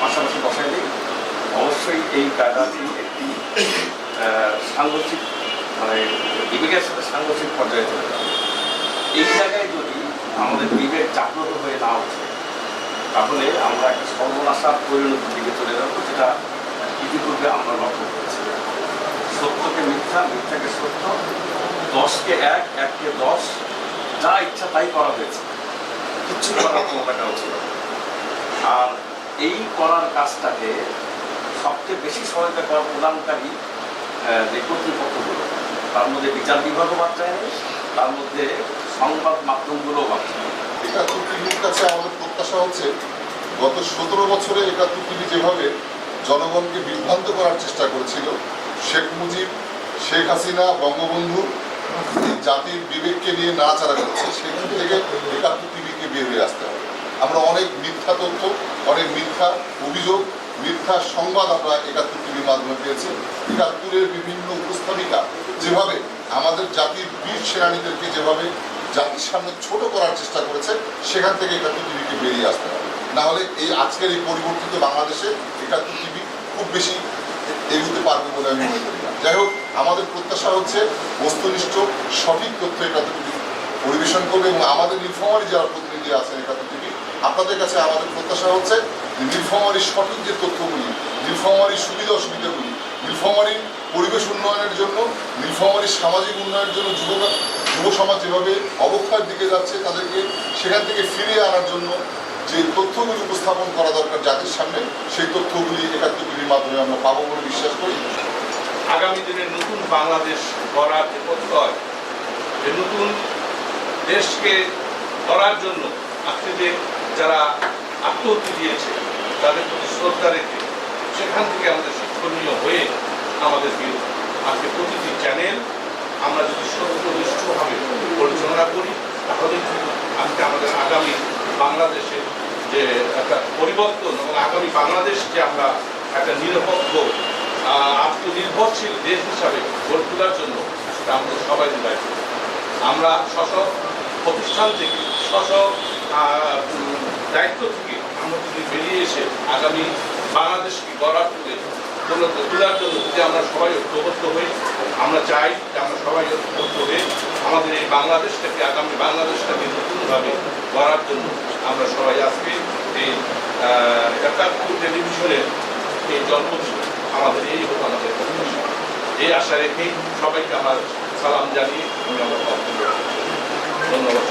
পাশাপাশি বসাই দিই, অবশ্যই এই ব্যাপারটি একটি সাংঘর্ষিক মানে বিবেকের সাথে সাংঘর্ষিক পর্যায়ে চলে যাবে। এই জায়গায় যদি আমাদের বিবেক জাগ্রত হয়ে না ওঠে তাহলে আমরা একটা সর্বনাশার পরিণতির দিকে চলে যাবো, যেটা ইতিপূর্বে আমরা লক্ষ্য করেছি। সত্যকে মিথ্যা, মিথ্যাকে সত্য, 10কে 1, 1কে 10, যা ইচ্ছা তাই করা হয়েছে, কিচ্ছু করার ক্ষমতাটাও ছিল। আর এই করার কাজটাকে সবচেয়ে বেশি সহায়তা করার প্রদানকারী যে কর্তৃপক্ষগুলো, তার মধ্যে বিচার বিভাগও বাচ্চা নেই, তার মধ্যে সংবাদ মাধ্যমগুলোও বাচ্চা নেই। ৭১ টিভির কাছে আমাদের প্রত্যাশা হচ্ছে গত ১৭ বছরে ৭১ টিভি যেভাবে জনগণকে বিভ্রান্ত করার চেষ্টা করেছিল, শেখ মুজিব, শেখ হাসিনা, বঙ্গবন্ধু এই জাতির বিবেককে নিয়ে নাড়াচাড়া করছে, সেখান থেকে ৭১ টিভিকে বের হয়ে আসতে হবে। আমরা অনেক মিথ্যা তথ্য, অনেক মিথ্যা অভিযোগ, মিথ্যা সংবাদ আমরা ৭১ টিভির মাধ্যমে পেয়েছি। ৭১-এর বিভিন্ন উপস্থাপিকা যেভাবে আমাদের জাতির বীর সেনানীদেরকে যেভাবে জাতির সামনে ছোট করার চেষ্টা করেছে, সেখান থেকে ৭১ টিভিকে বেরিয়ে আসতে হবে। না হলে এই আজকের এই পরিবর্তিত বাংলাদেশে ৭১ টিভি খুব বেশি এগোতে পারবে বলে আমি মনে করি না। যাই হোক, আমাদের প্রত্যাশা হচ্ছে বস্তুনিষ্ঠ সঠিক তথ্য ৭১ টিভি পরিবেশন করবে এবং আমাদের নীলফামারী যারা প্রতিনিধি আছেন ৭১ টিভি, আপনাদের কাছে আমাদের প্রত্যাশা হচ্ছে নীলফামারীর সঠিক যে তথ্যগুলি, নীলফামারীর সুবিধা অসুবিধাগুলি, নীলফামারীর পরিবেশ উন্নয়নের জন্য, নীলফামারীর সামাজিক উন্নয়নের জন্য যুব সমাজ যেভাবে অবক্ষয়ের দিকে যাচ্ছে, তাদেরকে সেখান থেকে ফিরিয়ে আনার জন্য যে তথ্যগুলি উপস্থাপন করা দরকার জাতির সামনে, সেই তথ্যগুলি ৭১ টিভির মাধ্যমে আমরা পাবো বলে বিশ্বাস করি। আগামী দিনে নতুন বাংলাদেশ গড়ার যে প্রত্যয়, যে নতুন দেশকে গড়ার জন্য আজকে যে যারা আত্মহত্যা দিয়েছে তাদের প্রতি শ্রদ্ধা রেখে সেখান থেকে আমাদের শিক্ষণীয় হয়ে আমাদের আজকে প্রতিটি চ্যানেল আমরা যদি সত্যনিষ্ঠভাবে পরিচালনা করি, তাহলে কিন্তু আজকে আমাদের আগামী বাংলাদেশের যে একটা পরিবর্তন এবং আগামী বাংলাদেশ যে আমরা একটা নিরপেক্ষ আত্মনির্ভরশীল দেশ হিসাবে গড়ে তোলার জন্য সেটা আমাদের সবাই দায়িত্ব। আমরা স্ব প্রতিষ্ঠান থেকে স্ব দায়িত্ব থেকে আমরা যদি বেরিয়ে এসে আগামী বাংলাদেশকে গড়ার তোলার জন্য যদি আমরা সবাই ঐক্যবদ্ধ হই, আমরা চাই যে আমরা সবাই ঐক্যবদ্ধ হয়ে আমাদের এই বাংলাদেশটাকে, আগামী বাংলাদেশটাকে নতুনভাবে গড়ার জন্য আমরা সবাই আজকে এই ৭১ টেলিভিশনের এই জন্মদিন আমাদের এই হতো আমাদের প্রত্যাশা। এই আশা রেখেই সবাইকে আমার সালাম জানিয়ে আমি আমার বক্তব্য ধন্যবাদ।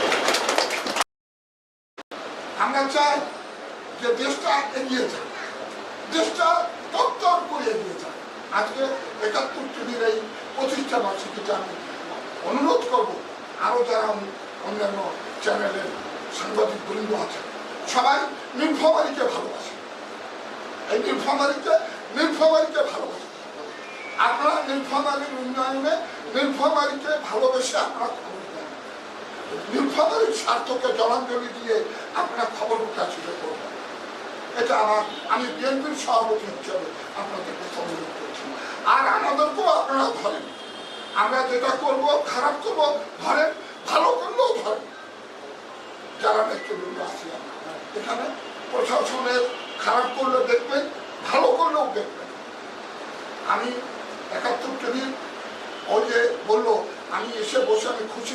আমরা চাই যে দেশটা এগিয়ে যায়, দেশটা তত্তর করে এগিয়ে যায়। আজকে ৭১ টিভির এই প্রতিষ্ঠা বার্ষিকীতে আমি অনুরোধ করব, আরও যারা অন্যান্য চ্যানেলের সাংবাদিক বৃন্দ আছে, সবাই নীলফামারীকে ভালোবাসে, এই নীলফামারীকে ভালোবাসে। আপনারা নীলফামারীর উন্নয়নে নীলফামারীকে ভালোবেসে আপনারা খবর দেন, নীলফামারীর স্বার্থকে জলাঞ্জলি দিয়ে আপনারা খবর প্রকাশিত করবেন। এটা আমি বিএনপির সভাপতি হিসেবে আপনাদেরকে অনুরোধ করছি। আর আমাদেরকেও আপনারা ধরেন, আমরা যেটা করব, খারাপ করব ধরেন, ভালো করলেও ধরেন। যারা নেতৃবৃন্দ আছে এখানে, প্রশাসনের খারাপ করলে দেখবেন, ভালো করলেও দেখবেন। আমি ৭১ টিভির ওই যে বললো, আমি এসে বসে আমি খুশি